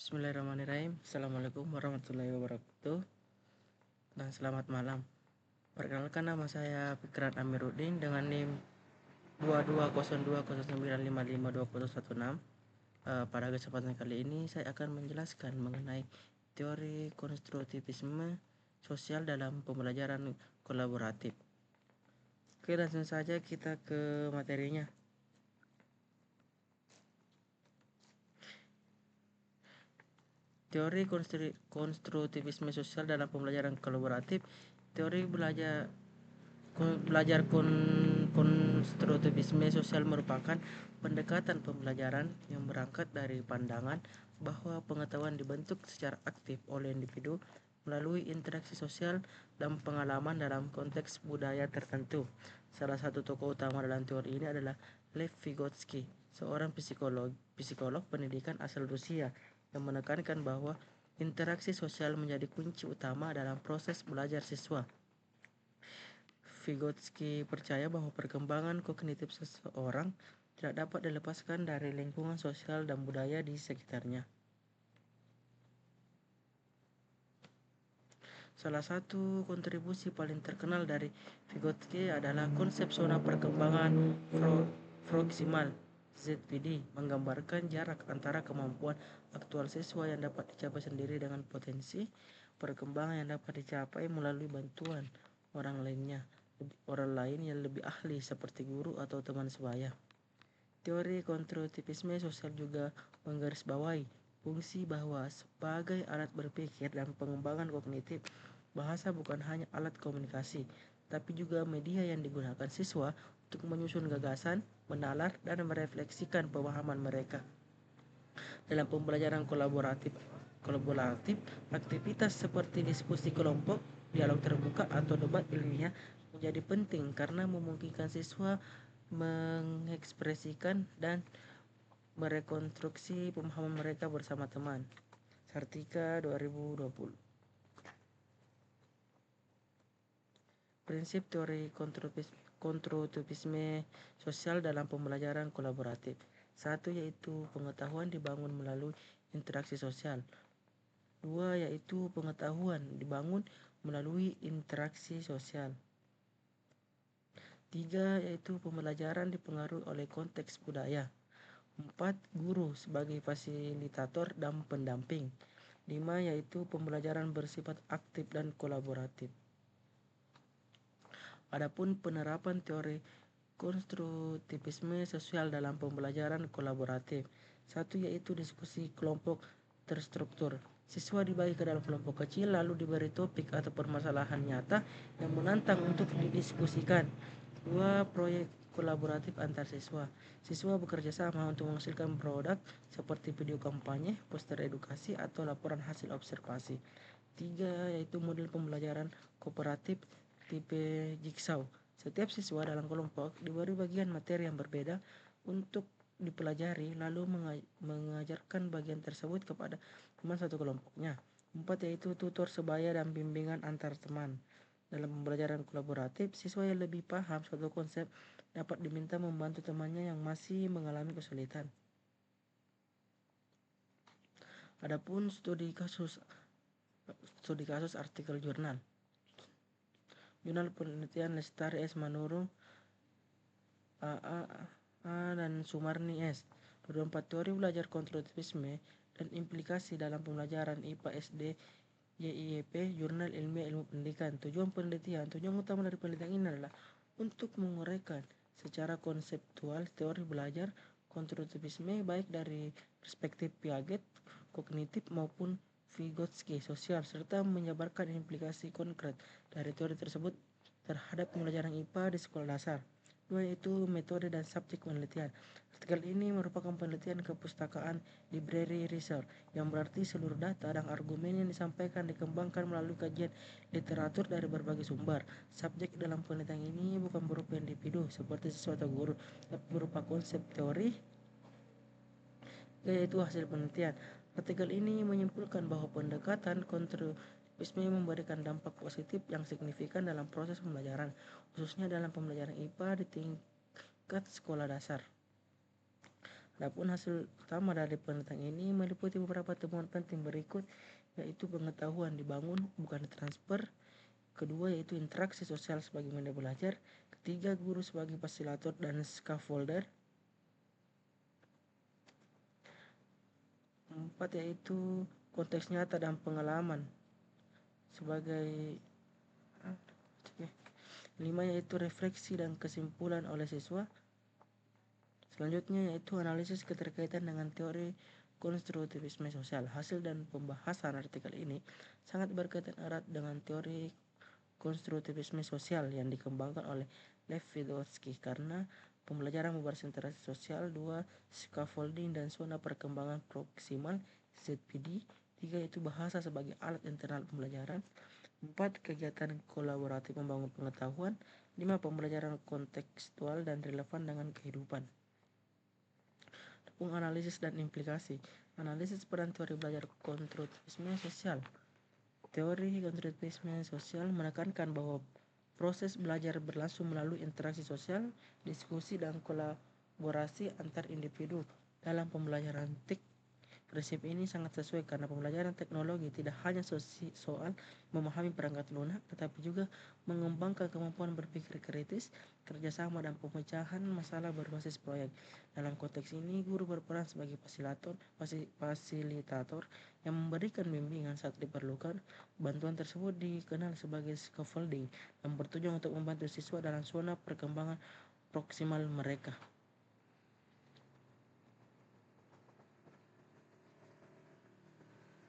Bismillahirrahmanirrahim. Assalamualaikum warahmatullahi wabarakatuh. Dan selamat malam. Perkenalkan, nama saya Fikran Amiruddin dengan NIM 220209552016. Pada kesempatan kali ini saya akan menjelaskan mengenai teori konstruktivisme sosial dalam pembelajaran kolaboratif. Oke, langsung saja kita ke materinya. Teori konstruktivisme sosial dalam pembelajaran kolaboratif. Teori belajar konstruktivisme sosial merupakan pendekatan pembelajaran yang berangkat dari pandangan bahwa pengetahuan dibentuk secara aktif oleh individu melalui interaksi sosial dan pengalaman dalam konteks budaya tertentu. Salah satu tokoh utama dalam teori ini adalah Lev Vygotsky, seorang psikolog pendidikan asal Rusia yang menekankan bahwa interaksi sosial menjadi kunci utama dalam proses belajar siswa. Vygotsky percaya bahwa perkembangan kognitif seseorang tidak dapat dilepaskan dari lingkungan sosial dan budaya di sekitarnya. Salah satu kontribusi paling terkenal dari Vygotsky adalah konsep zona perkembangan proksimal (ZPD), menggambarkan jarak antara kemampuan aktual siswa yang dapat dicapai sendiri dengan potensi perkembangan yang dapat dicapai melalui bantuan orang lain yang lebih ahli seperti guru atau teman sebaya. Teori konstruktivisme sosial juga menggarisbawahi fungsi bahwa sebagai alat berpikir dan pengembangan kognitif, bahasa bukan hanya alat komunikasi, tapi juga media yang digunakan siswa untuk menyusun gagasan, menalar, dan merefleksikan pemahaman mereka. Dalam pembelajaran kolaboratif, aktivitas seperti diskusi kelompok, dialog terbuka, atau debat ilmiah menjadi penting karena memungkinkan siswa mengekspresikan dan merekonstruksi pemahaman mereka bersama teman. Sartika 2020. Prinsip teori konstruktivisme sosial dalam pembelajaran kolaboratif. 1. Yaitu pengetahuan dibangun melalui interaksi sosial. 2. Yaitu pengetahuan dibangun melalui interaksi sosial. 3. Yaitu pembelajaran dipengaruhi oleh konteks budaya. 4. Guru sebagai fasilitator dan pendamping. 5. Yaitu pembelajaran bersifat aktif dan kolaboratif. Adapun penerapan teori konstruktivisme sosial dalam pembelajaran kolaboratif. 1. Yaitu diskusi kelompok terstruktur. Siswa dibagi ke dalam kelompok kecil lalu diberi topik atau permasalahan nyata yang menantang untuk didiskusikan. 2. Proyek kolaboratif antar siswa. Siswa bekerja sama untuk menghasilkan produk seperti video kampanye, poster edukasi, atau laporan hasil observasi. 3. Yaitu model pembelajaran kooperatif tipe jigsaw. Setiap siswa dalam kelompok diberi bagian materi yang berbeda untuk dipelajari, lalu mengajarkan bagian tersebut kepada teman satu kelompoknya. 4. Yaitu tutor sebaya dan bimbingan antar teman. Dalam pembelajaran kolaboratif, siswa yang lebih paham suatu konsep dapat diminta membantu temannya yang masih mengalami kesulitan. Adapun studi kasus artikel jurnal penelitian Lestari S. Manurung A. dan Sumarni S. 24 teori belajar konstruktivisme dan implikasi dalam pembelajaran IPA SD YIEP Jurnal Ilmiah Ilmu Pendidikan. Tujuan utama dari penelitian ini adalah untuk menguraikan secara konseptual teori belajar konstruktivisme baik dari perspektif Piaget kognitif maupun Vygotsky sosial, serta menjabarkan implikasi konkret dari teori tersebut terhadap pembelajaran IPA di sekolah dasar. 2. Yaitu metode dan subjek penelitian. Artikel ini merupakan penelitian kepustakaan library research, yang berarti seluruh data dan argumen yang disampaikan dikembangkan melalui kajian literatur dari berbagai sumber. Subjek dalam penelitian ini bukan berupa individu seperti siswa atau guru, tapi berupa konsep teori, yaitu hasil penelitian. Artikel ini menyimpulkan bahwa pendekatan konstruktivisme memberikan dampak positif yang signifikan dalam proses pembelajaran, khususnya dalam pembelajaran IPA di tingkat sekolah dasar. Adapun hasil utama dari penelitian ini meliputi beberapa temuan penting berikut, yaitu pengetahuan dibangun bukan ditransfer. Kedua yaitu interaksi sosial sebagai media belajar. Ketiga, guru sebagai fasilitator dan scaffolder. Empat yaitu konteks nyata dan pengalaman sebagai lima yaitu refleksi dan kesimpulan oleh siswa. Selanjutnya yaitu analisis keterkaitan dengan teori konstruktivisme sosial. Hasil dan pembahasan artikel ini sangat berkaitan erat dengan teori konstruktivisme sosial yang dikembangkan oleh Lev Vygotsky karena pembelajaran berbasis interaksi sosial. 2. Scaffolding dan zona perkembangan proksimal ZPD. 3. Yaitu bahasa sebagai alat internal pembelajaran. 4. Kegiatan kolaboratif membangun pengetahuan. 5. Pembelajaran kontekstual dan relevan dengan kehidupan. Analisis dan implikasi. Analisis peran teori belajar konstruktivisme sosial. Teori konstruktivisme sosial menekankan bahwa proses belajar berlangsung melalui interaksi sosial, diskusi, dan kolaborasi antar individu dalam pembelajaran TIK. Prinsip ini sangat sesuai karena pembelajaran teknologi tidak hanya soal memahami perangkat lunak, tetapi juga mengembangkan kemampuan berpikir kritis, kerjasama, dan pemecahan masalah berbasis proyek. Dalam konteks ini, guru berperan sebagai fasilitator yang memberikan bimbingan saat diperlukan. Bantuan tersebut dikenal sebagai scaffolding yang bertujuan untuk membantu siswa dalam zona perkembangan proksimal mereka.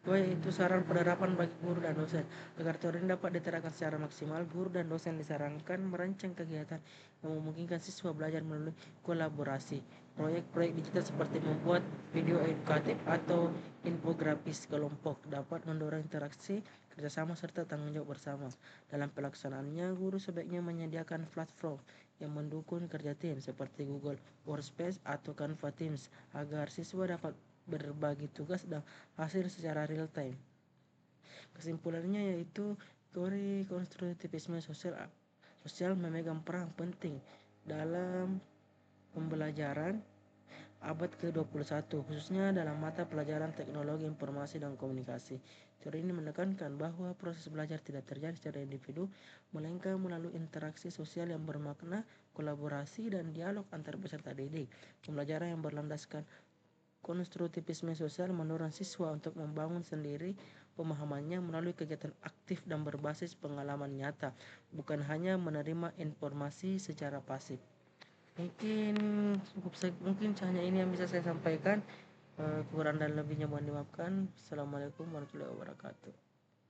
Yaitu saran penerapan bagi guru dan dosen. Agar teori ini dapat diterapkan secara maksimal, guru dan dosen disarankan merancang kegiatan yang memungkinkan siswa belajar melalui kolaborasi. Proyek-proyek digital seperti membuat video edukatif atau infografis kelompok dapat mendorong interaksi, kerjasama, serta tanggung jawab bersama. Dalam pelaksanaannya, guru sebaiknya menyediakan platform yang mendukung kerja tim seperti Google Workspace atau Canva Teams agar siswa dapat berbagi tugas dan hasil secara real time. Kesimpulannya yaitu teori konstruktivisme sosial memegang peran penting dalam pembelajaran abad ke-21, khususnya dalam mata pelajaran teknologi informasi dan komunikasi. Teori ini menekankan bahwa proses belajar tidak terjadi secara individu, melainkan melalui interaksi sosial yang bermakna, kolaborasi, dan dialog antar peserta didik. Pembelajaran yang berlandaskan konstruktivisme sosial mendorong siswa untuk membangun sendiri pemahamannya melalui kegiatan aktif dan berbasis pengalaman nyata, bukan hanya menerima informasi secara pasif. Mungkin hanya ini yang bisa saya sampaikan. Kurang dan lebihnya mohon dimaafkan. Assalamualaikum warahmatullahi wabarakatuh.